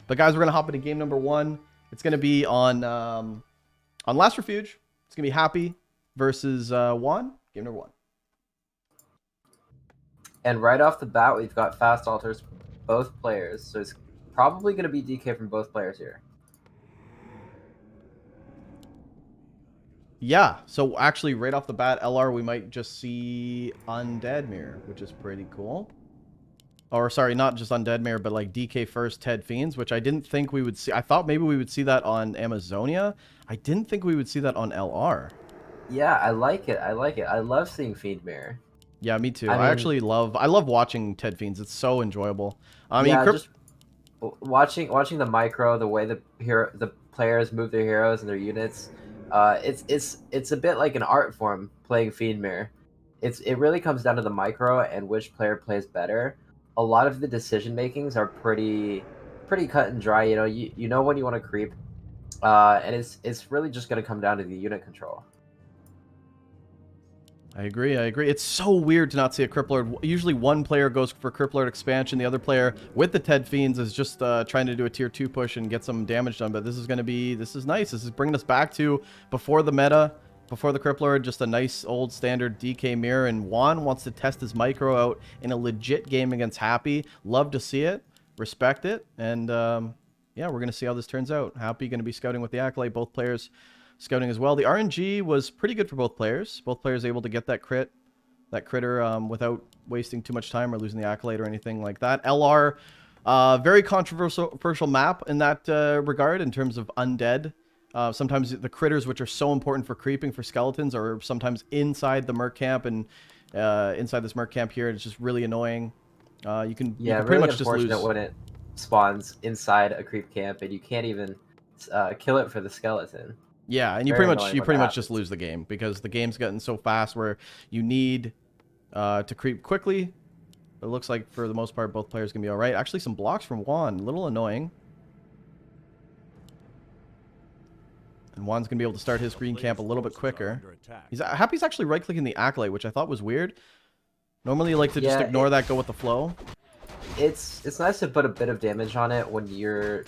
But guys, we're gonna hop into game number 1. It's gonna be on Last Refuge. It's gonna be Happy versus WaN. Game number 1. And right off the bat, we've got fast alters both players, so it's probably going to be DK from both players here. Yeah, so actually right off the bat, LR, we might just see Undead Mirror, which is pretty cool. Or sorry, not just Undead Mirror, but like DK first, Ted Fiends, which I didn't think we would see. I thought maybe we would see that on Amazonia. I didn't think we would see that on LR. Yeah, I like it. I like it. I love seeing Fiend Mirror. Yeah, me too. I actually love watching Ted Fiends. It's so enjoyable. I mean, just watching the micro, the way the players move their heroes and their units. It's a bit like an art form playing Fiend Mirror. It really comes down to the micro and which player plays better. A lot of the decision makings are pretty cut and dry. You know when you want to creep, and it's really just going to come down to the unit control. I agree. It's so weird to not see a Crip Lord. Usually one player goes for Crip Lord expansion. The other player with the Ted Fiends is just trying to do a tier 2 push and get some damage done. But this is nice. This is bringing us back to before the meta, before the Crip Lord, just a nice old standard DK mirror. And WaN wants to test his micro out in a legit game against Happy. Love to see it. Respect it. And yeah, we're going to see how this turns out. Happy going to be scouting with the Acolyte. Both players scouting as well. The RNG was pretty good for both players. Both players able to get that critter without wasting too much time or losing the Acolyte or anything like that. LR, very controversial map in that regard in terms of undead. Sometimes the critters, which are so important for creeping for skeletons, are sometimes inside the merc camp, and inside this merc camp here, it's just really annoying. You can pretty much just lose when it spawns inside a creep camp and you can't even kill it for the skeleton. Yeah, and you pretty much just lose the game because the game's gotten so fast where you need to creep quickly. But it looks like for the most part both players can be all right. Actually, some blocks from WaN, a little annoying. And WaN's gonna be able to start his green camp a little bit quicker. Happy's actually right-clicking the Acolyte, which I thought was weird. Normally you like to just ignore that, go with the flow. It's nice to put a bit of damage on it when you're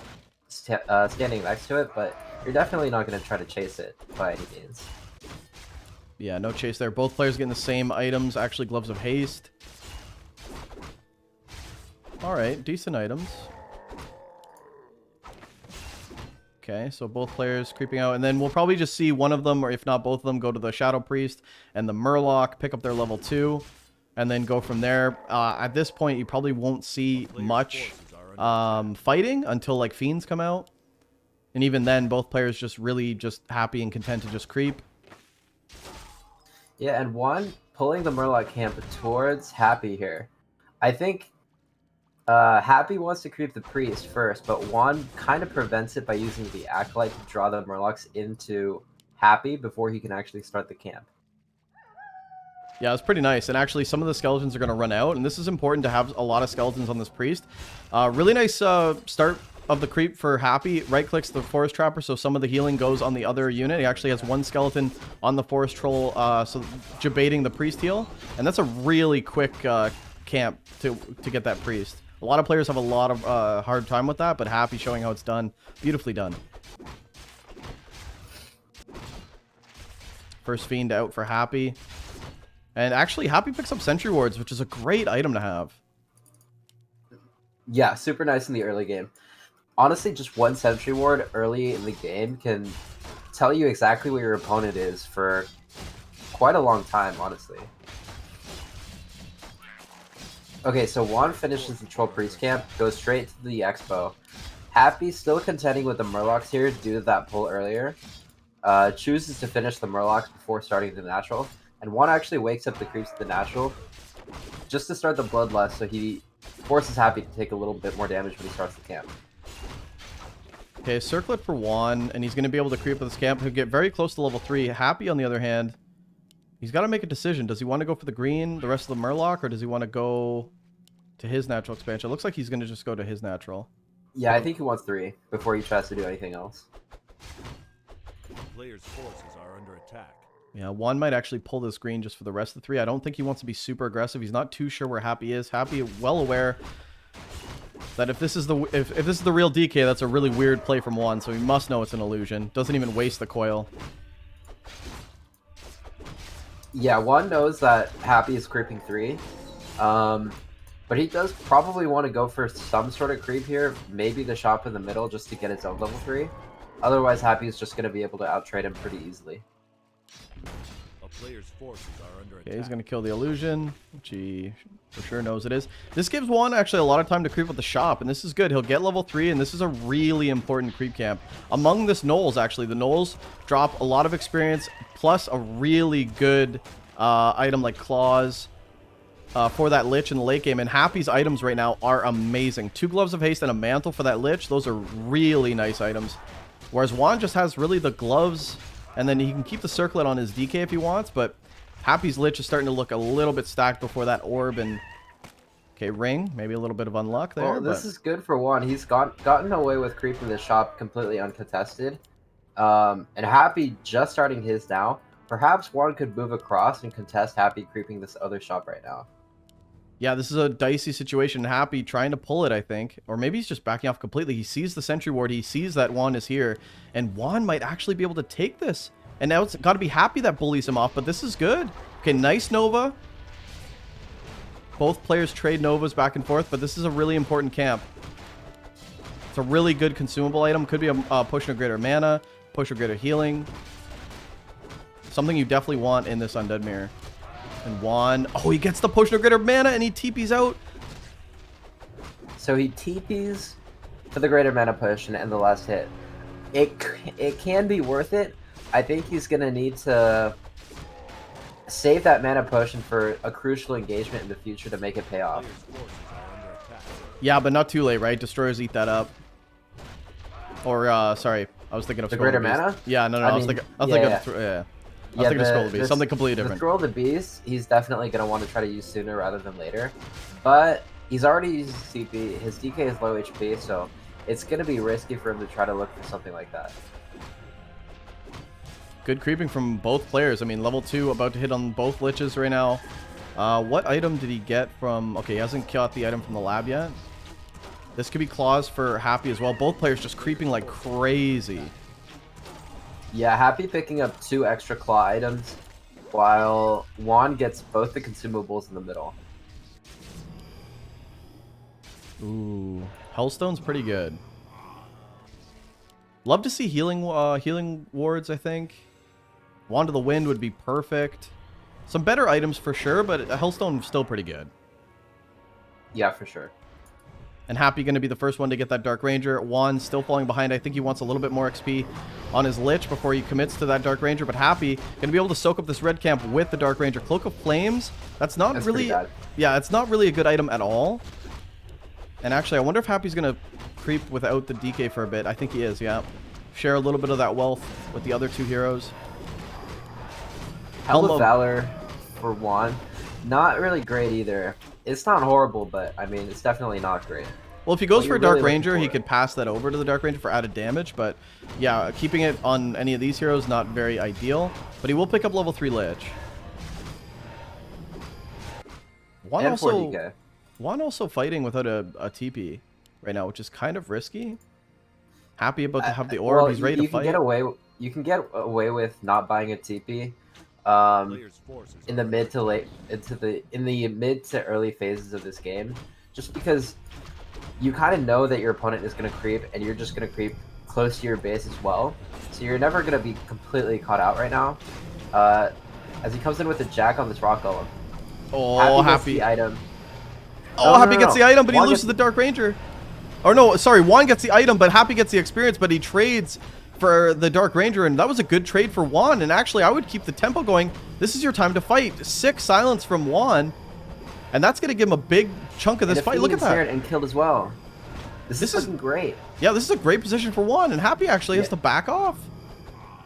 standing next to it, but you're definitely not going to try to chase it by any means. Yeah, no chase there. Both players getting the same items. Actually, Gloves of Haste. Alright, decent items. Okay, so both players creeping out. And then we'll probably just see one of them, or if not both of them, go to the Shadow Priest and the Murloc, pick up their level 2, and then go from there. At this point, you probably won't see much fighting until like Fiends come out. And even then, both players just happy and content to just creep. Yeah, and WaN pulling the Murloc camp towards Happy here. I think Happy wants to creep the Priest first, but WaN kind of prevents it by using the Acolyte to draw the Murlocs into Happy before he can actually start the camp. Yeah, it's pretty nice. And actually, some of the skeletons are going to run out. And this is important to have a lot of skeletons on this Priest. Really nice start of the creep for Happy. Right-clicks the Forest Trapper, so some of the healing goes on the other unit. He actually has one skeleton on the Forest Troll, so debating the Priest heal. And that's a really quick camp to get that Priest. A lot of players have a lot of hard time with that, but Happy showing how it's done. Beautifully done. First Fiend out for Happy. And actually, Happy picks up Sentry Wards, which is a great item to have. Yeah, super nice in the early game. Honestly, just one Sentry Ward early in the game can tell you exactly what your opponent is for quite a long time, honestly. Okay, so WaN finishes the Troll Priest camp, goes straight to the Expo. Happy, still contending with the Murlocs here due to that pull earlier. Chooses to finish the Murlocs before starting the Natural. And WaN actually wakes up the creeps to the Natural just to start the Bloodlust, so he forces Happy to take a little bit more damage when he starts the camp. Okay, circlet for WaN, and he's going to be able to creep with this camp. He'll get very close to level 3. Happy, on the other hand, he's got to make a decision. Does he want to go for the green, the rest of the Murloc, or does he want to go to his natural expansion? It looks like he's going to just go to his natural. Yeah, I think he wants 3 before he tries to do anything else. Players' forces are under attack. Yeah, WaN might actually pull this green just for the rest of the 3. I don't think he wants to be super aggressive. He's not too sure where Happy is. Happy, well aware That if this is the real DK, that's a really weird play from WaN, so he must know it's an illusion. Doesn't even waste the coil. Yeah, WaN knows that Happy is creeping 3. But he does probably want to go for some sort of creep here. Maybe the shop in the middle just to get his own level 3. Otherwise, Happy is just going to be able to outtrade him pretty easily. A player's forces are under Okay, he's attack. going to kill the illusion, which he for sure knows it is. This gives WaN actually a lot of time to creep with the shop, and this is good. He'll get level 3, and this is a really important creep camp. Among this Knolls, actually, the Knolls drop a lot of experience, plus a really good item like Claws for that Lich in the late game. And Happy's items right now are amazing. 2 Gloves of Haste and a Mantle for that Lich. Those are really nice items. Whereas WaN just has really the gloves, and then he can keep the circlet on his DK if he wants, but Happy's Lich is starting to look a little bit stacked before that orb. And okay, ring, maybe a little bit of unluck there. Well, this is good for WaN. He's gotten away with creeping the shop completely uncontested. And Happy just starting his now. Perhaps WaN could move across and contest Happy creeping this other shop right now. Yeah, this is a dicey situation. Happy trying to pull it, I think. Or maybe he's just backing off completely. He sees the sentry ward. He sees that WaN is here. And WaN might actually be able to take this. And now it's got to be Happy that bullies him off. But this is good. Okay, nice Nova. Both players trade Novas back and forth. But this is a really important camp. It's a really good consumable item. Could be a push of greater mana. Push of greater healing. Something you definitely want in this Undead Mirror. And WaN, oh, he gets the potion of greater mana and he TP's out. So he TP's for the greater mana push and the last hit. It can be worth it. I think he's going to need to save that mana potion for a crucial engagement in the future to make it pay off. Player's forces are under attack. Yeah, but not too late, right? Destroyers eat that up. Or, sorry, I was thinking of The Scroll greater Beast. mana? Yeah, no, I I was mean, thinking, yeah. I was thinking of Scroll Beast. Something completely The different. Scroll of the Beast, he's definitely going to want to try to use sooner rather than later. But he's already used CP. His DK is low HP, so it's going to be risky for him to try to look for something like that. Good creeping from both players. I mean, level 2 about to hit on both Liches right now. What item did he get from... Okay, he hasn't got the item from the lab yet. This could be Claws for Happy as well. Both players just creeping like crazy. Yeah, Happy picking up 2 extra claw items, while WaN gets both the consumables in the middle. Ooh, Hellstone's pretty good. Love to see healing wards, I think. Wand of the Wind would be perfect. Some better items for sure, but Hellstone still pretty good. Yeah, for sure. And Happy going to be the first one to get that Dark Ranger. WaN still falling behind. I think he wants a little bit more XP on his Lich before he commits to that Dark Ranger. But Happy going to be able to soak up this red camp with the Dark Ranger. Cloak of Flames, that's not really... Yeah, it's not really a good item at all. And actually, I wonder if Happy's going to creep without the DK for a bit. I think he is, yeah. Share a little bit of that wealth with the other 2 heroes. Helm of Valor for WaN, not really great either. It's not horrible, but I mean, it's definitely not great. Well, if he goes for a Dark really Ranger, he for could pass that over to the Dark Ranger for added damage. But yeah, keeping it on any of these heroes, not very ideal. But he will pick up level 3 Lich. WaN And 40k. also fighting without a TP right now, which is kind of risky. Happy about to have the orb. Well, He's ready to fight. You can get away with not buying a TP. Player's forces In are the mid to early phases of this game, just because you kind of know that your opponent is going to creep and you're just going to creep close to your base as well, so you're never going to be completely caught out right now. As he comes in with a jack on this rock golem. Oh, Happy gets the item. Oh, Happy gets the item, but he WaN loses the Dark Ranger. Or no, sorry, WaN gets the item, but Happy gets the experience, but he trades for the Dark Ranger, and that was a good trade for WaN. And actually, I would keep the tempo going. This is your time to fight. 6 silence from WaN, and that's going to give him a big chunk of this fight. Look at that. And killed as well. This is looking great. Yeah, this is a great position for WaN, and Happy actually has to back off.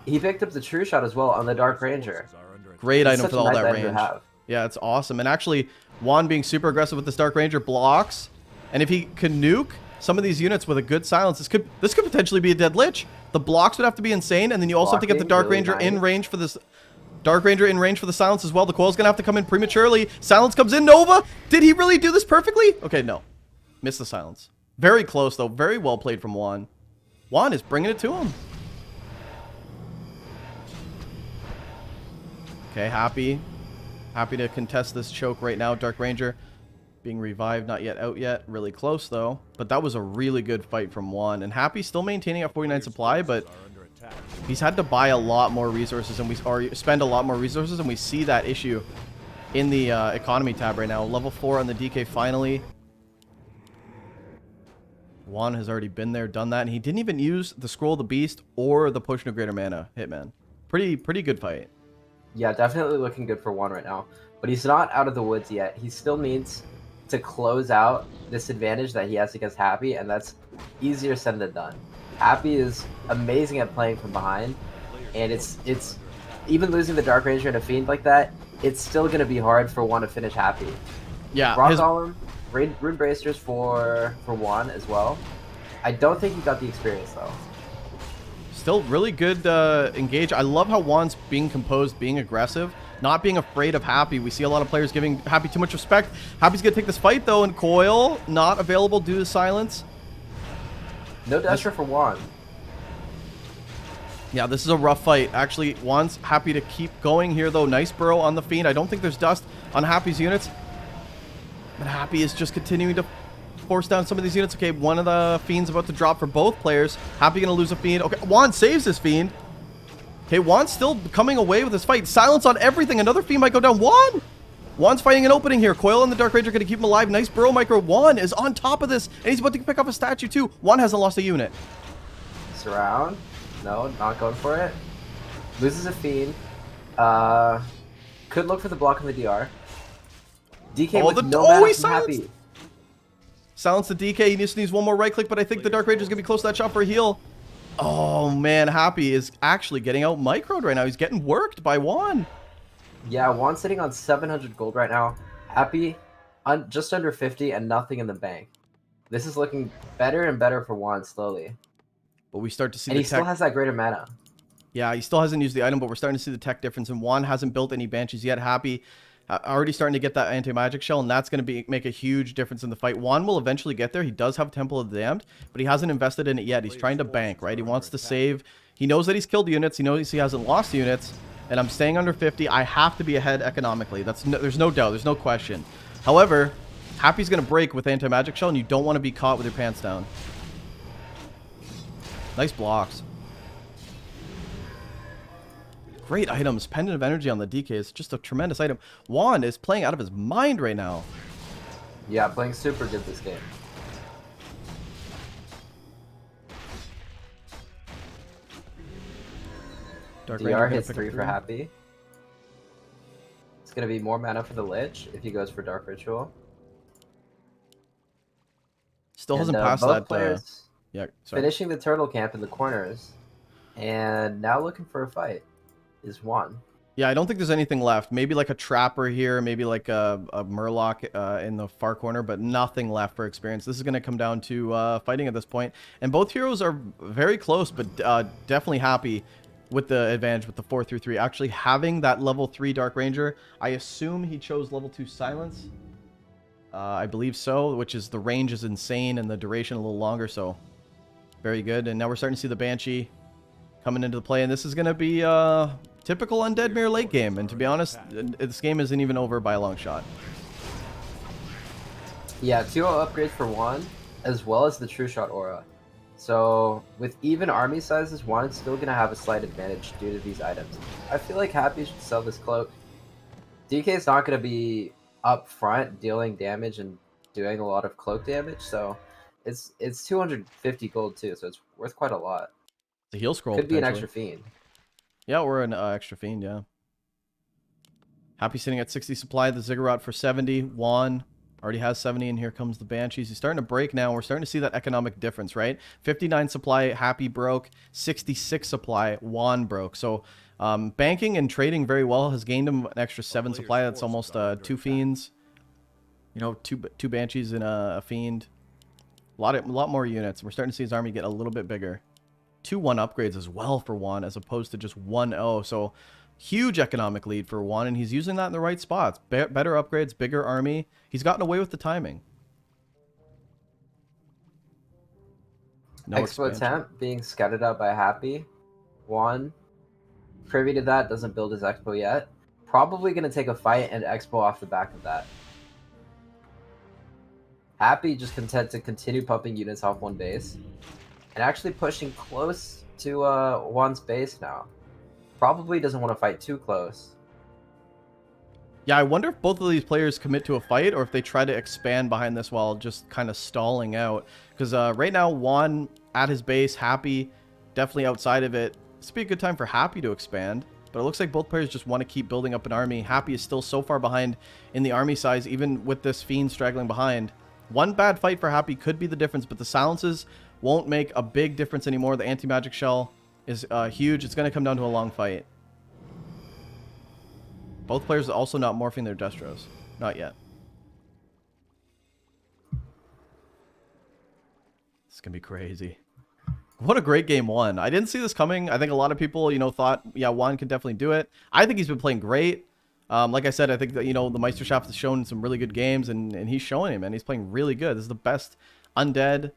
He picked up the True Shot as well on the Dark Ranger. are under attack. Great It's item such for a all nice that item to range. have. Yeah, it's awesome. And actually, WaN being super aggressive with this Dark Ranger blocks, and if he can nuke some of these units with a good silence, this could potentially be a dead Lich. The blocks would have to be insane, and then you also have to get the Dark Ranger in range for this. Dark Ranger in range for the silence as well. The coil's gonna have to come in prematurely. Silence comes in. Nova, did he really do this perfectly? Okay, no, missed the silence. Very close, though. Very well played from WaN. WaN is bringing it to him. Okay, Happy. Happy to contest this choke right now. Dark Ranger being revived, not yet out yet. Really close, though. But that was a really good fight from WaN. And Happy still maintaining at 49 supply, but he's had to buy a lot more resources, and spend a lot more resources, and we see that issue in the economy tab right now. Level 4 on the DK finally. WaN has already been there, done that, and he didn't even use the Scroll of the Beast or the Potion of Greater Mana, Hitman. Pretty good fight. Yeah, definitely looking good for WaN right now. But he's not out of the woods yet. He still needs to close out this advantage that he has against Happy, and that's easier said than done. Happy is amazing at playing from behind, and it's even losing the Dark Ranger and a Fiend like that, it's still going to be hard for WaN to finish Happy. Yeah, Rock Golem, Rune Bracers for WaN as well. I don't think he got the experience, though. Still really good engage. I love how WaN's being composed, being aggressive, not being afraid of Happy. We see a lot of players giving Happy too much respect. Happy's going to take this fight, though, and Coil not available due to silence. No Dasher for WaN. Yeah, this is a rough fight. Actually, WaN's happy to keep going here, though. Nice burrow on the Fiend. I don't think there's dust on Happy's units. But Happy is just continuing to force down some of these units. Okay, one of the Fiends about to drop for both players. Happy going to lose a Fiend. Okay, WaN saves his Fiend. Okay, WaN's still coming away with this fight. Silence on everything. Another Fiend might go down. WaN's fighting an opening here. Coil and the Dark Ranger going to keep him alive. Nice burrow micro. WaN is on top of this, and he's about to pick up a statue too. WaN hasn't lost a unit. Surround. No, not going for it. Loses a Fiend. Could look for the block on the DR. DK with no mana from Happy. Silence the DK. He just needs one more right click, but I think the Dark Ranger is going to be close to that shot for a heal. Oh, man. Happy is actually getting out microed right now. He's getting worked by WaN. Yeah, WaN's sitting on 700 gold right now. Happy just under 50 and nothing in the bank. This is looking better and better for WaN slowly. But we start to see and he still has that greater mana. Yeah, he still hasn't used the item, but we're starting to see the tech difference. And WaN hasn't built any Banshees yet. Happy already starting to get that anti-magic shell, and that's going to make a huge difference in the fight. WaN will eventually get there. He does have Temple of the Damned, but he hasn't invested in it yet. He's trying to bank, right? He wants to save. He knows that he's killed units. He knows he hasn't lost units, and I'm staying under 50. I have to be ahead economically. There's no doubt. There's no question. However, Happy's going to break with anti-magic shell, and you don't want to be caught with your pants down. Nice blocks. Great items. Pendant of Energy on the DK is just a tremendous item. WaN is playing out of his mind right now. Yeah, playing super good this game. DR hits 3 for Happy. It's going to be more mana for the Lich if he goes for Dark Ritual. Still hasn't passed that. Players yeah, sorry. Finishing the turtle camp in the corners. And now looking for a fight is WaN. Yeah, I don't think there's anything left. Maybe like a Trapper here, maybe like a Murloc in the far corner, but nothing left for experience. This is going to come down to fighting at this point. And both heroes are very close, but definitely Happy with the advantage with the 4-3-3. Actually having that level 3 Dark Ranger, I assume he chose level 2 Silence. I believe so, which is the range is insane and the duration a little longer, so very good. And now we're starting to see the Banshee coming into the play, and this is going to be typical Undead Mirror late game. And to be honest, this game isn't even over by a long shot. Yeah, 2-0 upgrades for WaN, as well as the True Shot Aura. So with even army sizes, WaN is still going to have a slight advantage due to these items. I feel like Happy should sell this cloak. DK is not going to be up front dealing damage and doing a lot of cloak damage, so it's 250 gold too, so it's worth quite a lot. The heal scroll could be an extra Fiend. Yeah, or an extra Fiend. Yeah. Happy sitting at 60 supply. The Ziggurat for 70. WaN already has 70, and here comes the Banshees. He's starting to break now. We're starting to see that economic difference, right? 59 supply, Happy broke. 66 supply, WaN broke. So banking and trading very well has gained him an extra 7 supply. That's almost 2 Fiends. You know, two Banshees and a Fiend. A lot more units. We're starting to see his army get a little bit bigger. 2-1 upgrades as well for WaN, as opposed to just 1-0. So huge economic lead for WaN, and he's using that in the right spots. Better upgrades, bigger army. He's gotten away with the timing. No Expo expansion. Temp being scouted out by Happy. WaN. Privy to that, doesn't build his Expo yet. Probably going to take a fight and Expo off the back of that. Happy just content to continue pumping units off one base. And actually pushing close to WaN's base now. Probably doesn't want to fight too close. Yeah, I wonder if both of these players commit to a fight or if they try to expand behind this while just kind of stalling out. Because right now, WaN at his base, Happy definitely outside of it. This would be a good time for Happy to expand. But it looks like both players just want to keep building up an army. Happy is still so far behind in the army size, even with this Fiend straggling behind. One bad fight for Happy could be the difference, but the silences won't make a big difference anymore. The anti-magic shell is huge. It's going to come down to a long fight. Both players are also not morphing their Destros. Not yet. This is going to be crazy. What a great game one. I didn't see this coming. I think a lot of people, thought, yeah, WaN can definitely do it. I think he's been playing great. Like I said, I think that, the Meisterschaft has shown some really good games, and he's showing him, and he's playing really good. This is the best undead,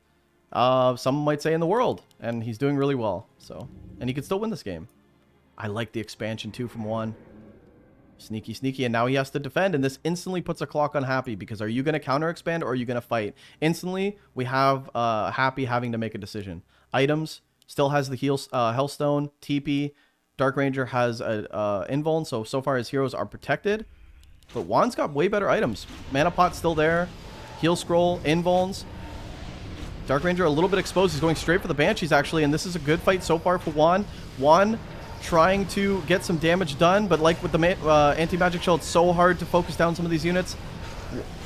some might say, in the world, and he's doing really well. So, and he could still win this game. I like the expansion too from WaN. Sneaky, sneaky, and now he has to defend, and this instantly puts a clock on Happy, because are you going to counter expand or are you going to fight? Instantly, we have Happy having to make a decision. Items, still has the Hellstone, TP, Dark Ranger has a Invuln, so far his heroes are protected, but WaN's got way better items. Mana Pot's still there, Heal Scroll, Invulns. Dark Ranger a little bit exposed, he's going straight for the Banshees actually, and this is a good fight so far for WaN. WaN trying to get some damage done, but like with the anti-magic shell, it's so hard to focus down some of these units.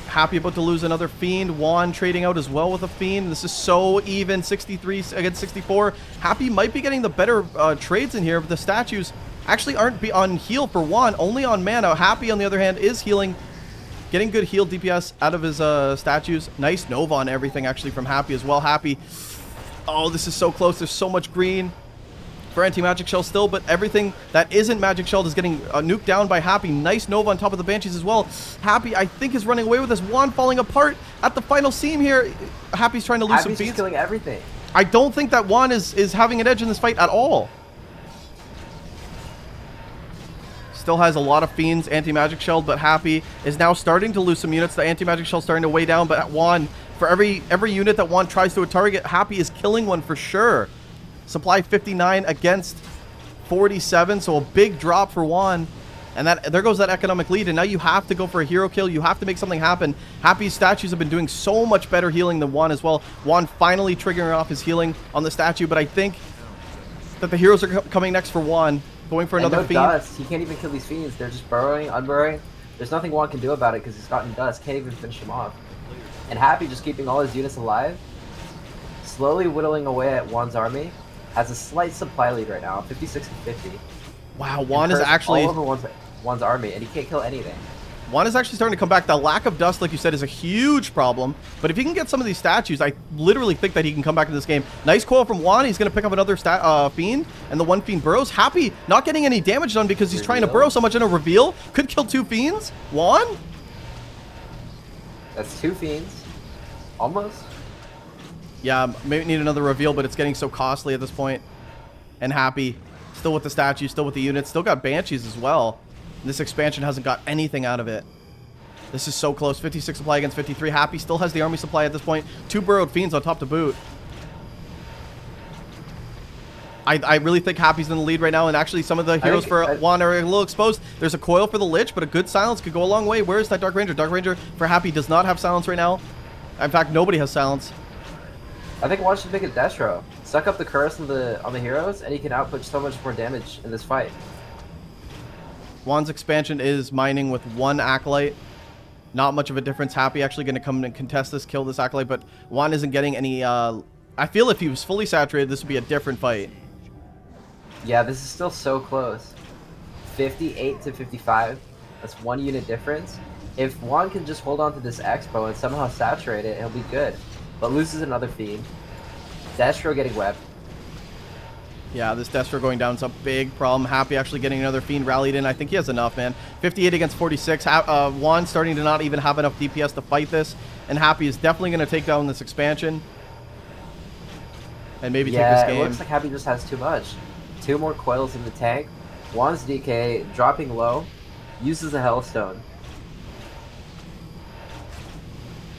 Happy about to lose another Fiend. WaN trading out as well with a Fiend. This is so even, 63 against 64. Happy might be getting the better trades in here, but the statues actually aren't on heal for WaN, only on mana. Happy, on the other hand, is healing, getting good heal DPS out of his statues. Nice Nova on everything actually from Happy as well. Happy, oh, this is so close. There's so much green for anti-magic shell still, but everything that isn't magic shelled is getting nuked down by Happy. Nice Nova on top of the Banshees as well. Happy, I think, is running away with this. WaN falling apart at the final seam here. Happy's trying to lose some Happy's feeds. just killing everything. I don't think that WaN is having an edge in this fight at all. Still has a lot of Fiends anti-magic shelled, but Happy is now starting to lose some units. The anti-magic shell starting to weigh down, but at WaN, for every unit that WaN tries to target, Happy is killing one for sure. Supply 59 against 47, so a big drop for WaN, and there goes that economic lead. And now you have to go for a hero kill. You have to make something happen. Happy's statues have been doing so much better healing than WaN as well. WaN finally triggering off his healing on the statue, but I think that the heroes are coming next for WaN, going for another Fiend. Dust. He can't even kill these Fiends. They're just burrowing, unburrowing. There's nothing WaN can do about it because he's gotten dust. Can't even finish him off. And Happy just keeping all his units alive, slowly whittling away at WaN's army. Has a slight supply lead right now, 56 and 50. Wow, WaN is actually all over WaN's army, and he can't kill anything. WaN is actually starting to come back. The lack of dust, like you said, is a huge problem. But if he can get some of these statues, I literally think that he can come back in this game. Nice coil from WaN. He's going to pick up another Fiend, and the one Fiend burrows. Happy not getting any damage done because he's trying to burrow so much in a reveal. Could kill two Fiends. WaN? That's two Fiends. Almost. Yeah, maybe need another reveal, but it's getting so costly at this point. And Happy, still with the statue, still with the units, still got Banshees as well. This expansion hasn't got anything out of it. This is so close. 56 supply against 53. Happy still has the army supply at this point. Two burrowed Fiends on top to boot. I really think Happy's in the lead right now, and actually some of the heroes for WaN are a little exposed. There's a coil for the Lich, but a good silence could go a long way. Where is that Dark Ranger? Dark Ranger for Happy does not have silence right now. In fact, nobody has silence. I think WaN should make a Destro. Suck up the curse on the heroes, and he can output so much more damage in this fight. WaN's expansion is mining with one Acolyte. Not much of a difference. Happy actually going to come and contest this, kill this Acolyte, but WaN isn't getting any... I feel if he was fully saturated, this would be a different fight. Yeah, this is still so close. 58 to 55. That's 1 unit difference. If WaN can just hold on to this Expo and somehow saturate it, he'll be good. But loses another Fiend. Destro getting webbed. Yeah, this Destro going down is a big problem. Happy actually getting another Fiend rallied in. I think he has enough, man. 58 against 46. WaN starting to not even have enough DPS to fight this. And Happy is definitely going to take down this expansion. and maybe take this Yeah, it game. looks like Happy just has too much. 2 more coils in the tank. WaN's DK dropping low, uses a Hellstone.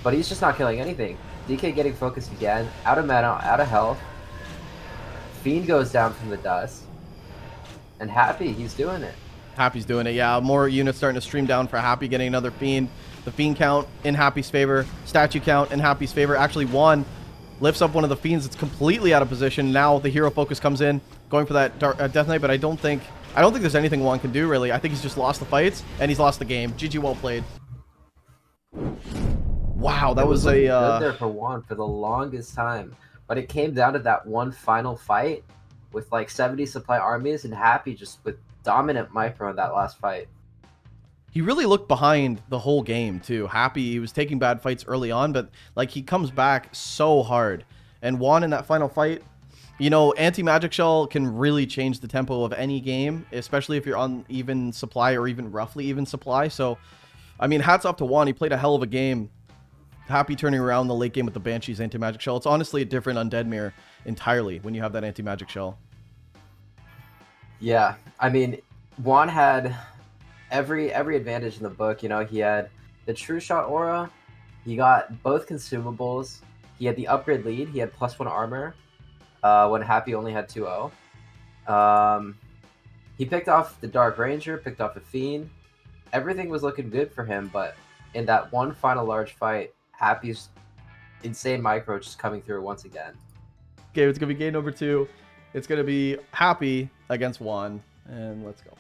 But he's just not killing anything. DK getting focused again, out of mana, out of health. Fiend goes down from the dust. And Happy, he's doing it. Happy's doing it. Yeah, more units starting to stream down for Happy, getting another Fiend. The Fiend count in Happy's favor. Statue count in Happy's favor. Actually, WaN lifts up one of the Fiends that's completely out of position. Now the hero focus comes in, going for that Death Knight, but I don't think there's anything WaN can do, really. I think he's just lost the fights, and he's lost the game. GG, well played. Wow, that was a... good there for WaN for the longest time. But it came down to that one final fight with like 70 supply armies, and Happy just with dominant micro in that last fight. He really looked behind the whole game, too. Happy, he was taking bad fights early on, but like he comes back so hard. And WaN in that final fight, you know, anti-magic shell can really change the tempo of any game, especially if you're on even supply or even roughly even supply. So, I mean, hats off to WaN. He played a hell of a game. Happy turning around the late game with the Banshee's anti-magic shell. It's honestly a different Undead Mirror entirely when you have that anti-magic shell. Yeah, I mean, WaN had every advantage in the book. You know, he had the True Shot aura, he got both consumables, he had the upgrade lead, he had +1 armor when Happy only had 2-0. He picked off the Dark Ranger, picked off the Fiend. Everything was looking good for him, but in that one final large fight, Happy's insane micro just coming through once again. Okay, it's gonna be game number 2. It's gonna be Happy against WaN, and let's go.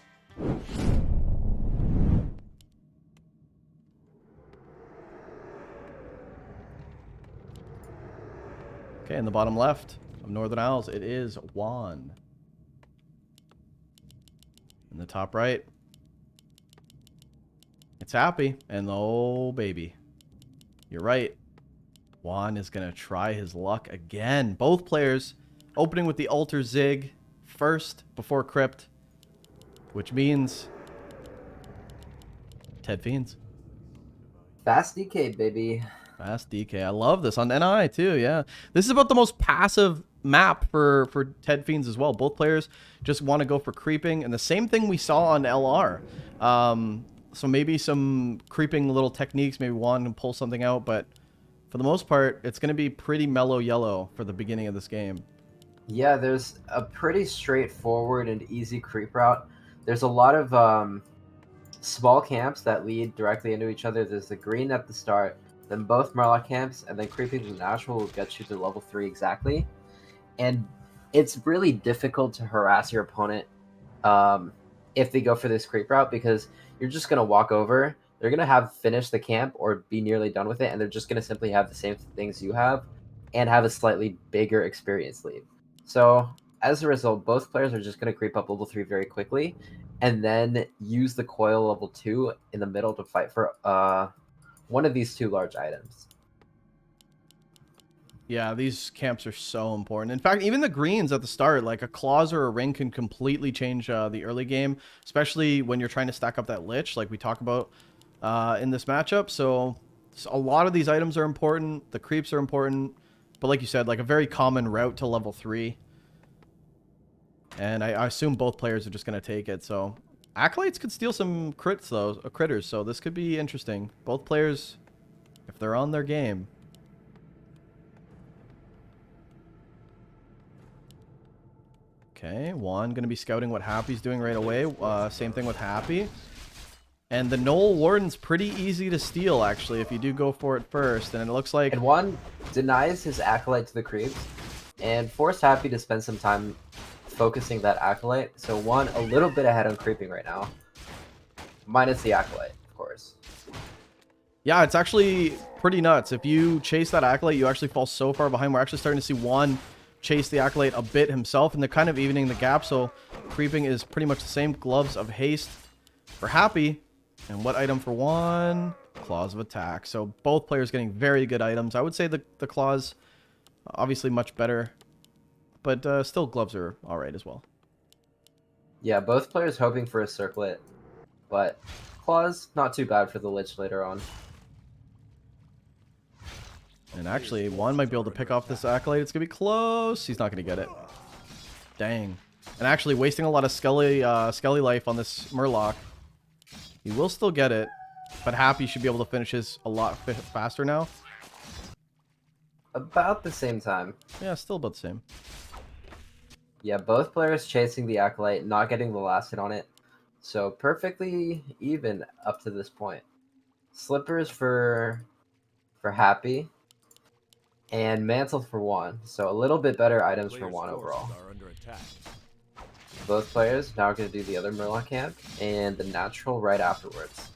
Okay, in the bottom left of Northern Isles, it is WaN. In the top right, it's Happy, and oh baby, you're right. WaN is gonna try his luck again. Both players opening with the Altar Zig first before Crypt, which means Ted Fiends. Fast DK, baby. Fast DK. I love this on NI too. Yeah, this is about the most passive map for Ted Fiends as well. Both players just want to go for creeping, and the same thing we saw on LR. So maybe some creeping little techniques. Maybe WaN can pull something out, but for the most part, it's going to be pretty mellow yellow for the beginning of this game. Yeah, there's a pretty straightforward and easy creep route. There's a lot of small camps that lead directly into each other. There's the green at the start, then both Murloc camps, and then creeping to the natural will get you to level 3 exactly. And it's really difficult to harass your opponent if they go for this creep route, because you're just going to walk over. They're going to have finished the camp or be nearly done with it, and they're just going to simply have the same things you have and have a slightly bigger experience lead. So as a result, both players are just going to creep up level 3 very quickly and then use the coil level 2 in the middle to fight for one of these 2 large items. Yeah, these camps are so important. In fact, even the greens at the start, like a claws or a ring, can completely change the early game, especially when you're trying to stack up that lich, like we talk about in this matchup. So a lot of these items are important. The creeps are important. But like you said, like a very common route to level 3. And I assume both players are just going to take it. So Acolytes could steal some crits, though, critters. So this could be interesting. Both players, if they're on their game. Okay, WaN going to be scouting what Happy's doing right away. Same thing with Happy. And the Knoll Warden's pretty easy to steal, actually, if you do go for it first. And it looks like... And WaN denies his Acolyte to the creeps and forced Happy to spend some time focusing that Acolyte. So WaN a little bit ahead on creeping right now. Minus the Acolyte, of course. Yeah, it's actually pretty nuts. If you chase that Acolyte, you actually fall so far behind. We're actually starting to see WaN chase the Acolyte a bit himself, and they're kind of evening the gap, so creeping is pretty much the same. Gloves of Haste for Happy. And what item for WaN? Claws of Attack. So both players getting very good items. I would say the claws, obviously much better, but still gloves are alright as well. Yeah, both players hoping for a circlet, but claws, not too bad for the Lich later on. And actually, WaN might be able to pick off this Acolyte. It's going to be close. He's not going to get it. Dang. And actually wasting a lot of Skelly life on this Murloc. He will still get it. But Happy should be able to finish his a lot faster now. About the same time. Yeah, still about the same. Yeah, both players chasing the Acolyte, not getting the last hit on it. So perfectly even up to this point. Slippers for Happy. And Mantle for WaN. So a little bit better items for WaN overall. Both players now are going to do the other Murloc camp and the natural right afterwards.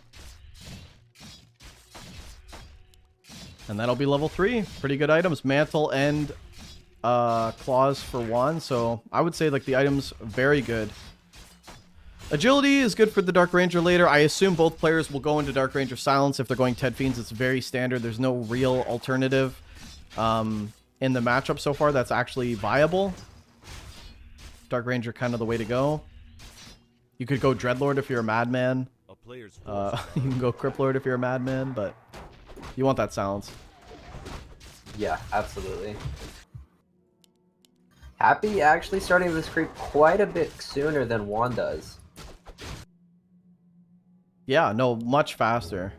And that'll be level 3. Pretty good items. Mantle and Claws for WaN. So I would say like the items very good. Agility is good for the Dark Ranger later. I assume both players will go into Dark Ranger Silence if they're going Ted Fiends. It's very standard. There's no real alternative in the matchup so far that's actually viable. Dark Ranger kind of the way to go. You could go Dreadlord if you're a madman. You can go Criplord if you're a madman, but you want that silence. Yeah, absolutely. Happy actually starting this creep quite a bit sooner than WaN does. Yeah, no, much faster.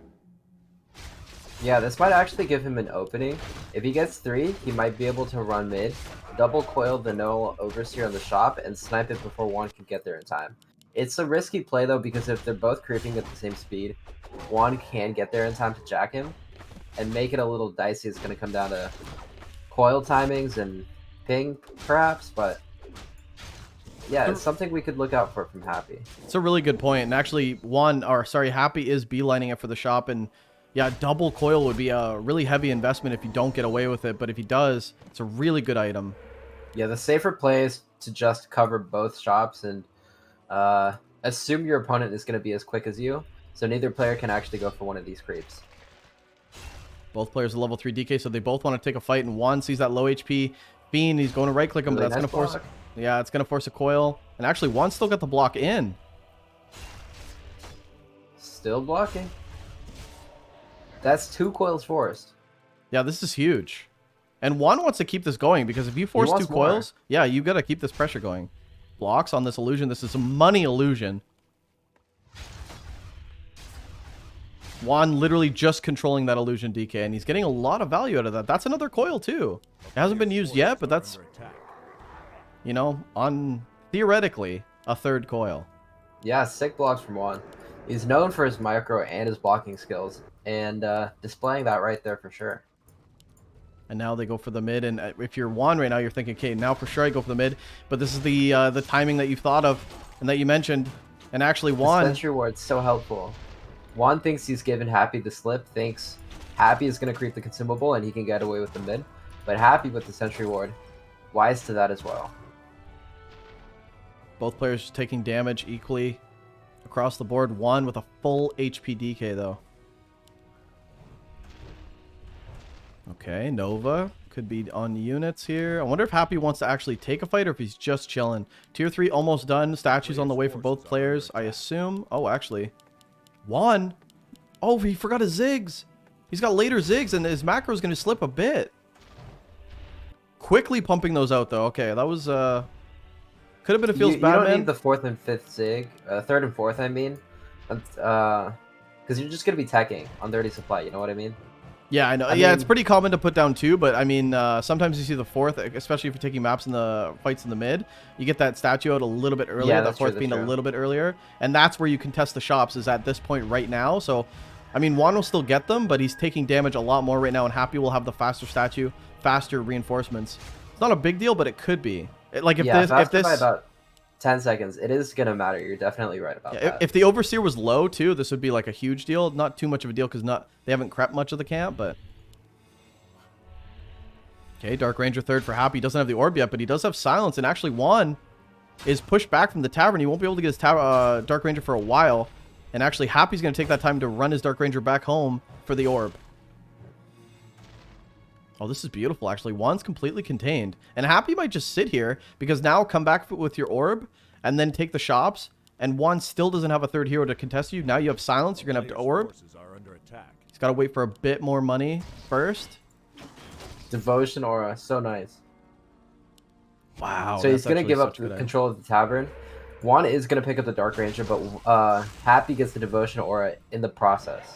Yeah, this might actually give him an opening. If he gets 3, he might be able to run mid, double coil the no Overseer on the shop, and snipe it before WaN can get there in time. It's a risky play though, because if they're both creeping at the same speed, WaN can get there in time to jack him, and make it a little dicey. It's going to come down to coil timings and ping, perhaps, but yeah, it's something we could look out for from Happy. It's a really good point. And actually, Happy is beelining it for the shop, and yeah, double coil would be a really heavy investment if you don't get away with it, but if he does, it's a really good item. Yeah, the safer play is to just cover both shops and assume your opponent is going to be as quick as you, so neither player can actually go for one of these creeps. Both players are level 3 DK, so they both want to take a fight, and WaN sees that low HP Fiend. He's going to right click him, but that's going to force... Yeah, it's going to force a coil. And actually, WaN still got the block in. Still blocking. That's 2 coils forced. Yeah, this is huge. And WaN wants to keep this going, because if you force 2 coils, yeah, you got to keep this pressure going. Blocks on this illusion. This is a money illusion. WaN literally just controlling that illusion DK, and he's getting a lot of value out of that. That's another coil, too. It hasn't been used yet, but that's, you know, on theoretically a 3rd coil. Yeah, sick blocks from WaN. He's known for his micro and his blocking skills, and displaying that right there for sure. And now they go for the mid, and if you're WaN right now, you're thinking, okay, now for sure I go for the mid. But this is the timing that you thought of and that you mentioned. And actually, WaN... The Sentry Ward's so helpful. WaN thinks he's given Happy the slip, thinks Happy is going to creep the consumable and he can get away with the mid. But Happy with the Sentry Ward, wise to that as well. Both players taking damage equally across the board. WaN with a full HP DK, though. Okay, Nova could be on units here. I wonder if Happy wants to actually take a fight or if he's just chilling. Tier 3 almost done. Statues on the way for both players, I assume. Oh, actually, WaN. Oh, he forgot his Ziggs. He's got later Ziggs, and his macro is going to slip a bit. Quickly pumping those out, though. Okay, that was... Could have been a feels bad, man. You don't need the 4th and 5th Zig. 3rd and 4th, I mean. Because you're just going to be teching on 30 supply, you know what I mean? Yeah, I know. Yeah, it's pretty common to put down 2, but I mean, sometimes you see the 4th, especially if you're taking maps in the fights in the mid, you get that statue out a little bit earlier, the 4th being a little bit earlier, and that's where you can test the shops, is at this point right now. So, I mean, WaN will still get them, but he's taking damage a lot more right now, and Happy will have the faster statue, faster reinforcements. It's not a big deal, but it could be. Like if this by about 10 seconds, it is gonna matter. You're definitely right about that. If the Overseer was low too, this would be like a huge deal. Not too much of a deal because they haven't crept much of the camp, but okay, Dark Ranger 3rd for Happy. He doesn't have the orb yet, but he does have silence, and actually WaN is pushed back from the tavern. He won't be able to get his Dark Ranger for a while, and actually Happy's gonna take that time to run his Dark Ranger back home for the orb. Oh, this is beautiful, actually. WaN's completely contained. And Happy might just sit here, because now come back with your orb, and then take the shops, and WaN still doesn't have a 3rd hero to contest you. Now you have silence, you're going to have to orb. He's got to wait for a bit more money first. Devotion aura, so nice. Wow. So he's that's gonna actually give up such good control of the tavern. WaN is gonna pick up the Dark Ranger, but Happy gets the Devotion aura in the process.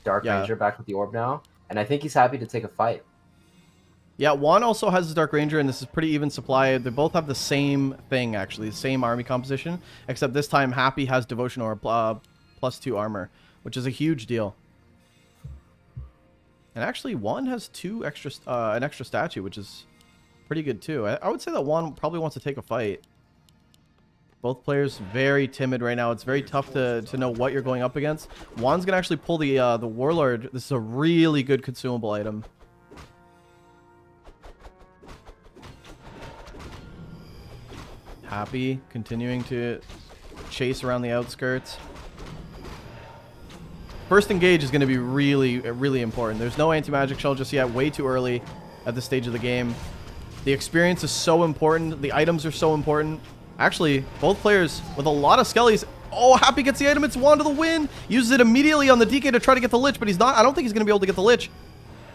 Dark Yeah. Ranger back with the orb now, and I think he's happy to take a fight. Yeah, WaN also has his Dark Ranger, and this is pretty even supply. They both have the same thing, actually, the same army composition, except this time Happy has Devotion or +2 armor, which is a huge deal. And actually, WaN has an extra statue, which is pretty good too. I would say that WaN probably wants to take a fight. Both players very timid right now. It's very tough to know what you're going up against. WaN's gonna actually pull the Warlord. This is a really good consumable item. Happy continuing to chase around the outskirts. First engage is going to be really important. There's no anti-magic shell just yet. Way too early at this stage of the game. The experience is so important. The items are so important. Actually, both players with a lot of skellies. Oh, Happy gets the item. It's Wand to the win. Uses it immediately on the DK to try to get the Lich, but he's not. I don't think he's going to be able to get the Lich.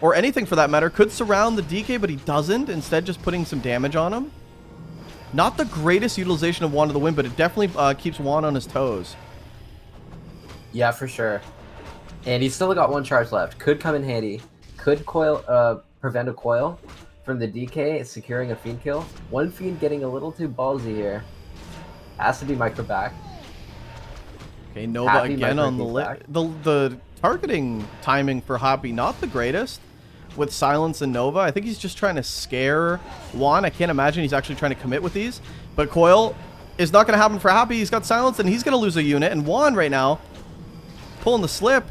Or anything for that matter. Could surround the DK, but he doesn't. Instead, just putting some damage on him. Not the greatest utilization of Wand to the win, but it definitely keeps Wand on his toes. Yeah, for sure. And he's still got one charge left. Could come in handy. Could prevent a coil from the DK, securing a Fiend kill. One Fiend getting a little too ballsy here. Has to be micro back. Okay, Nova Happy again micro on the targeting timing for Happy, not the greatest. With Silence and Nova, I think he's just trying to scare WaN. I can't imagine he's actually trying to commit with these. But Coil is not going to happen for Happy. He's got Silence, and he's going to lose a unit. And WaN right now, pulling the slip.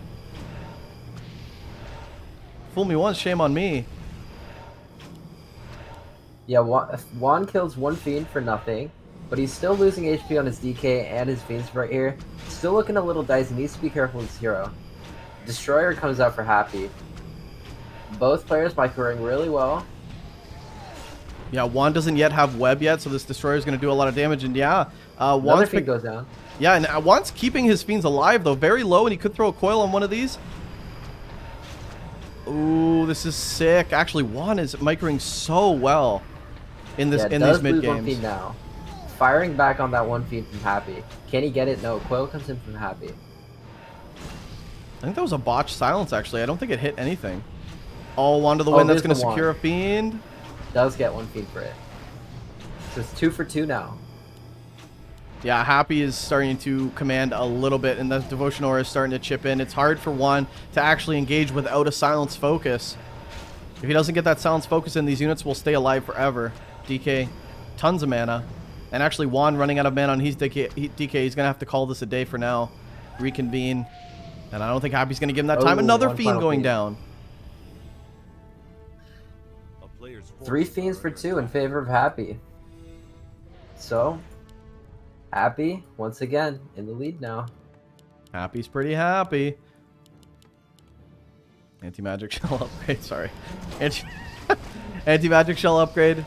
Fool me once, shame on me. Yeah, WaN kills one Fiend for nothing, but he's still losing HP on his DK and his Fiends right here. Still looking a little dicey. Needs to be careful with his hero. Destroyer comes out for Happy. Both players microing really well. Yeah, WaN doesn't yet have web yet, so this destroyer is going to do a lot of damage. And yeah, Another Fiend goes down. Yeah, and WaN's keeping his Fiends alive though, very low, and he could throw a coil on one of these. Ooh, this is sick. Actually, WaN is microing so well in this these mid games. Fiend now. Firing back on that one Fiend from Happy. Can he get it? No. Coil comes in from Happy. I think that was a botched Silence. Actually, I don't think it hit anything. Oh, WaN to the win. That's going to secure a Fiend. Does get one Fiend for it. So it's 2 for 2 now. Yeah, Happy is starting to command a little bit, and the Devotion Aura is starting to chip in. It's hard for WaN to actually engage without a Silence focus. If he doesn't get that Silence focus in, these units will stay alive forever. DK, tons of mana. And actually, WaN running out of mana on his DK, he's going to have to call this a day for now. Reconvene. And I don't think Happy's going to give him that time. Another Fiend going down. 3 Fiends for 2 in favor of Happy. So, Happy, once again, in the lead now. Happy's pretty happy. Anti-magic shell upgrade, sorry. Anti-magic shell upgrade.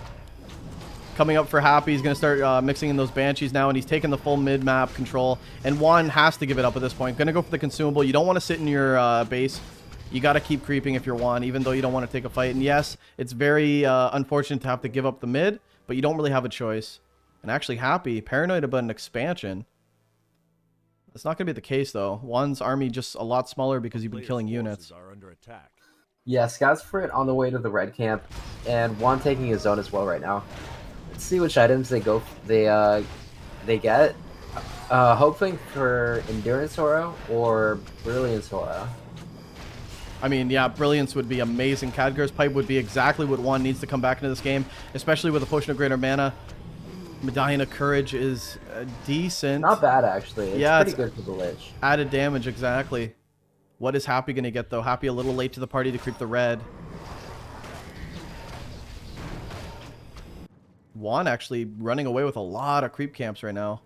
Coming up for Happy. He's going to start mixing in those Banshees now, and he's taking the full mid-map control. And WaN has to give it up at this point. Going to go for the consumable. You don't want to sit in your base. You got to keep creeping if you're WaN, even though you don't want to take a fight. And yes, it's very unfortunate to have to give up the mid, but you don't really have a choice. And actually, Happy, paranoid about an expansion. That's not going to be the case, though. WaN's army just a lot smaller because you've been killing units. Are under attack. Yeah, scouts for it on the way to the red camp, and WaN taking his zone as well right now. Let's see which items they get. Hoping for Endurance Aura or Brilliance Aura. I mean, yeah, Brilliance would be amazing. Khadgar's Pipe would be exactly what WaN needs to come back into this game, especially with a Potion of Greater Mana. Medallion of Courage is decent. Not bad, actually. It's pretty good for the Lich. Added damage, exactly. What is Happy going to get, though? Happy a little late to the party to creep the red. WaN actually running away with a lot of creep camps right now.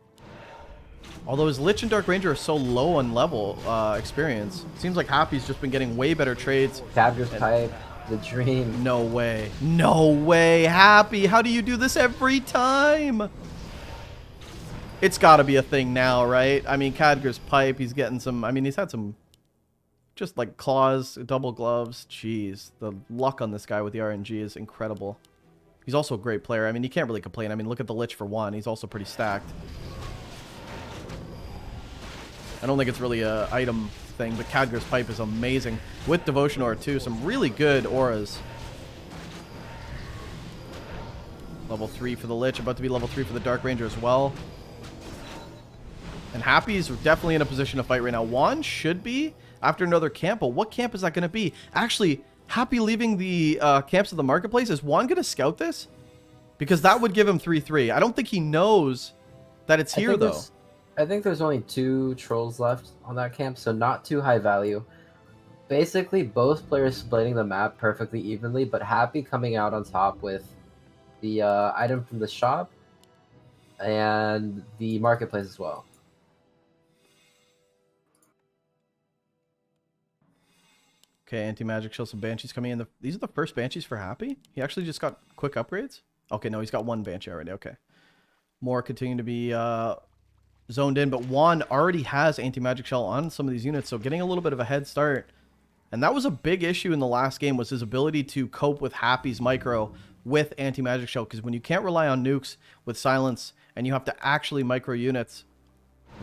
Although his Lich and Dark Ranger are so low on level experience, it seems like Happy's just been getting way better trades. Khadgar's Pipe, the Dream. No way. No way. Happy, how do you do this every time? It's got to be a thing now, right? I mean, Khadgar's Pipe, he's getting some... I mean, he's had some Just like claws, double gloves. Jeez, the luck on this guy with the RNG is incredible. He's also a great player. I mean, you can't really complain. I mean, look at the Lich for one. He's also pretty stacked. I don't think it's really a item thing, but Khadgar's Pipe is amazing. With Devotion Aura too, some really good auras. Level 3 for the Lich, about to be level 3 for the Dark Ranger as well. And Happy's definitely in a position to fight right now. WaN should be after another camp, but what camp is that going to be? Actually, Happy leaving the camps of the marketplace. Is WaN going to scout this? Because that would give him 3-3. I don't think he knows that it's here, though. I think there's only 2 trolls left on that camp, so not too high value. Basically, both players splitting the map perfectly evenly, but Happy coming out on top with the item from the shop and the marketplace as well. Okay, anti-magic shows some banshees coming in. These are the first banshees for Happy. He actually just got quick upgrades. Okay, no, he's got 1 banshee already. Okay, more continue to be zoned in, but WaN already has anti-magic shell on some of these units, so getting a little bit of a head start. And that was a big issue in the last game, was his ability to cope with Happy's micro with anti-magic shell, because when you can't rely on nukes with silence and you have to actually micro units,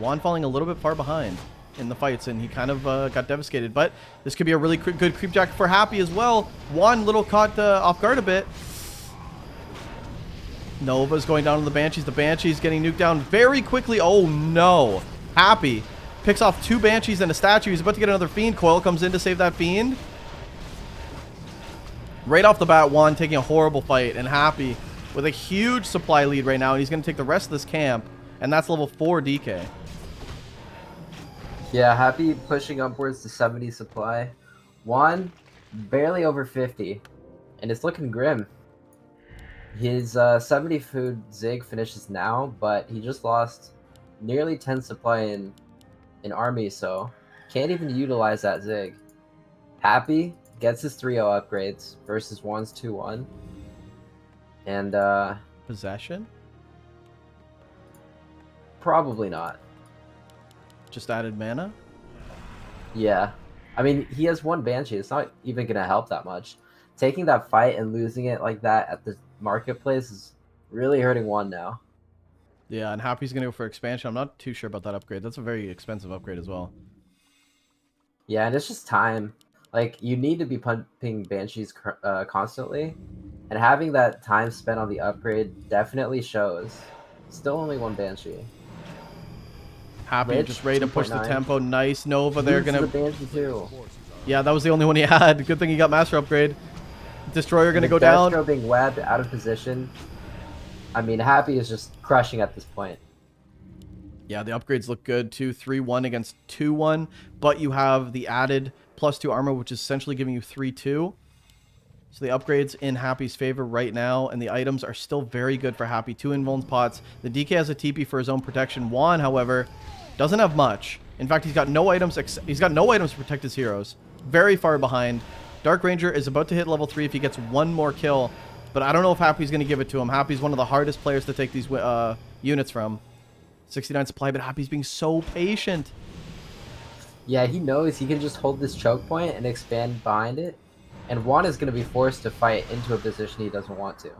WaN falling a little bit far behind in the fights, and he kind of got devastated. But this could be a really good creep jack for Happy as well. WaN little caught off guard a bit. Nova's going down on the Banshees. The Banshees getting nuked down very quickly. Oh no. Happy picks off 2 Banshees and a statue. He's about to get another Fiend. Coil comes in to save that Fiend. Right off the bat, WaN taking a horrible fight, and Happy with a huge supply lead right now, and he's going to take the rest of this camp, and that's level 4 DK. Yeah, Happy pushing upwards to 70 supply. WaN barely over 50, and it's looking grim. His 70 food Zig finishes now, but he just lost nearly 10 supply in army, so can't even utilize that Zig. Happy gets his 3-0 upgrades versus WaN's 2-1. And Possession? probably not. Just added mana? Yeah. I mean, he has 1 Banshee. It's not even going to help that much. Taking that fight and losing it like that at the marketplace is really hurting WaN now. Yeah, and Happy's going to go for expansion. I'm not too sure about that upgrade. That's a very expensive upgrade as well. Yeah, and it's just time. Like, you need to be pumping Banshees constantly, and having that time spent on the upgrade definitely shows. Still only 1 Banshee. Happy Rich, just ready to push the 2.9. tempo. Nice. Nova, they're going The to... Banshee too. Yeah, that was the only one he had. Good thing he got Master Upgrade. Destroyer going to go down. Destro being webbed out of position. I mean, Happy is just crushing at this point. Yeah, the upgrades look good too. 3-1 against 2-1, but you have the added +2 armor, which is essentially giving you 3-2. So the upgrades in Happy's favor right now, and the items are still very good for Happy. 2 invulns pots. The DK has a TP for his own protection. WaN, however, doesn't have much. In fact, he's got no items. He's got no items to protect his heroes. Very far behind. Dark Ranger is about to hit level 3 if he gets 1 more kill, but I don't know if Happy's going to give it to him. Happy's one of the hardest players to take these units from. 69 supply, but Happy's being so patient. Yeah, he knows he can just hold this choke point and expand behind it, and WaN is going to be forced to fight into a position he doesn't want to.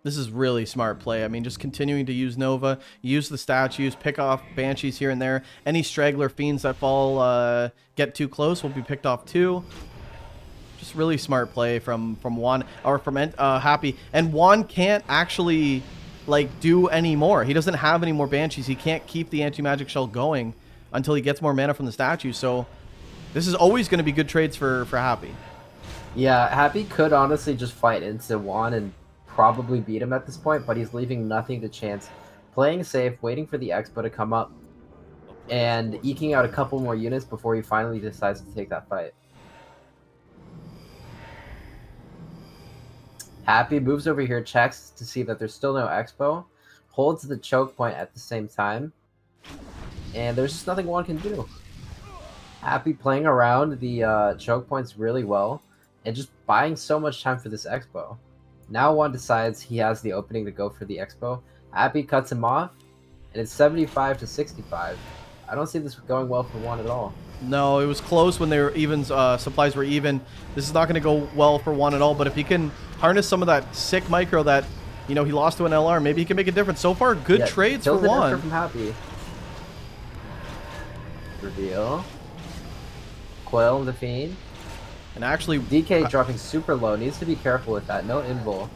This is really smart play. I mean, just continuing to use Nova, use the statues, pick off Banshees here and there. Any straggler fiends that fall, get too close will be picked off too. Just really smart play from WaN, or from Happy. And WaN can't actually, like, do any more. He doesn't have any more Banshees. He can't keep the anti-magic shell going until he gets more mana from the statue. So this is always going to be good trades for Happy. Yeah, Happy could honestly just fight into WaN and probably beat him at this point, but he's leaving nothing to chance. Playing safe, waiting for the expo to come up, and eking out a couple more units before he finally decides to take that fight. Happy moves over here, checks to see that there's still no expo, holds the choke point at the same time, and there's just nothing WaN can do. Happy playing around the choke points really well, and just buying so much time for this expo. Now WaN decides he has the opening to go for the expo. Happy cuts him off, and it's 75 to 65. I don't see this going well for WaN at all. No, it was close when they were even. Supplies were even. This is not going to go well for WaN at all. But if he can harness some of that sick micro that, you know, he lost to an LR, maybe he can make a difference. So far, good trades for WaN. From Happy. Reveal. Coil the Fiend. And actually, DK dropping super low. Needs to be careful with that. No invul.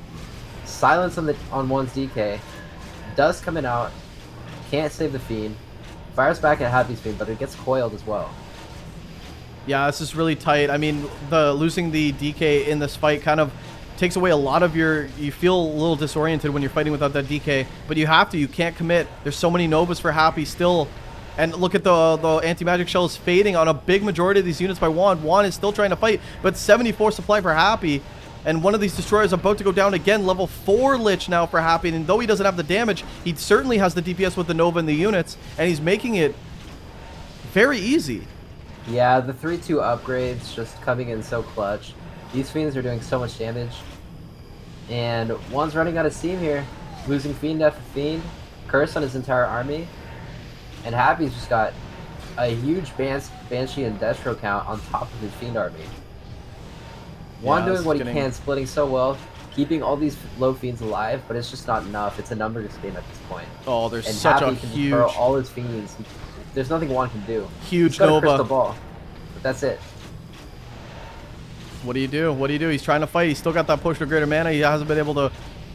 Silence on one's DK. Dust coming out. Can't save the Fiend. Fires back at Happy's Fiend, but it gets coiled as well. yeah, this is really tight. I mean, losing the DK in this fight kind of takes away a lot of your. You feel a little disoriented when you're fighting without that DK, but you have to. You can't commit. There's so many Novas for Happy still. And look at the anti-magic shell is fading on a big majority of these units by WaN. WaN is still trying to fight, but 74 supply for Happy. And one of these destroyers about to go down again. Level 4 Lich now for Happy. And though he doesn't have the damage, he certainly has the DPS with the Nova and the units. And he's making it very easy. Yeah, the 3-2 upgrades just coming in so clutch. These Fiends are doing so much damage. And WaN's running out of steam here. Losing Fiend after Fiend. Curse on his entire army. And Happy's just got a huge Banshee and Destro count on top of his Fiend army. WaN doing what he can, splitting so well, keeping all these low Fiends alive, but it's just not enough. It's a numbers game at this point. Oh, there's and such Happy a can huge... throw all his Fiends. There's nothing WaN can do. Huge He's got Nova. a crystal ball, but that's it. What do you do? What do you do? He's trying to fight. He's still got that push to greater mana. He hasn't been able to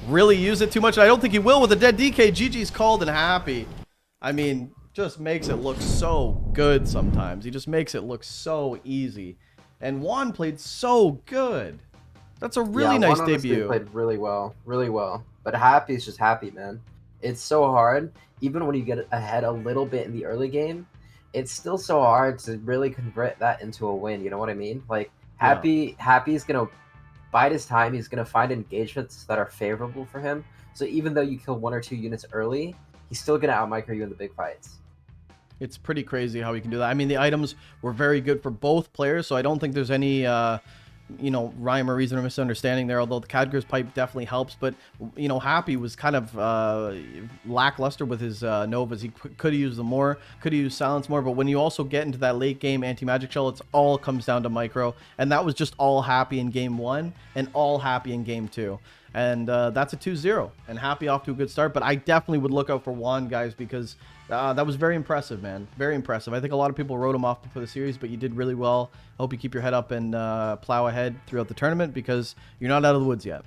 really use it too much. And I don't think he will with a dead DK. GG's called and Happy. I mean, just makes it look so good sometimes. He just makes it look so easy. And WaN played so good. That's a really nice WaN honestly debut. Played really well, really well. But Happy's just Happy, man. It's so hard, even when you get ahead a little bit in the early game. It's still so hard to really convert that into a win. You know what I mean? Like Happy's gonna bide his time. He's gonna find engagements that are favorable for him. So even though you kill 1 or 2 units early, he's still gonna outmicro you in the big fights. It's pretty crazy how he can do that. I mean, the items were very good for both players, so I don't think there's any, you know, rhyme or reason or misunderstanding there, although the Khadgar's pipe definitely helps. But, you know, Happy was kind of lackluster with his Novas. He could have used them more, could have used Silence more, but when you also get into that late game anti-magic shell, it's all comes down to micro. And that was just all Happy in game 1 and all Happy in game 2. And that's a 2-0 and Happy off to a good start. But I definitely would look out for WaN, guys, because that was very impressive, man. Very impressive. I think a lot of people wrote him off before the series, but you did really well. I hope you keep your head up and plow ahead throughout the tournament because you're not out of the woods yet.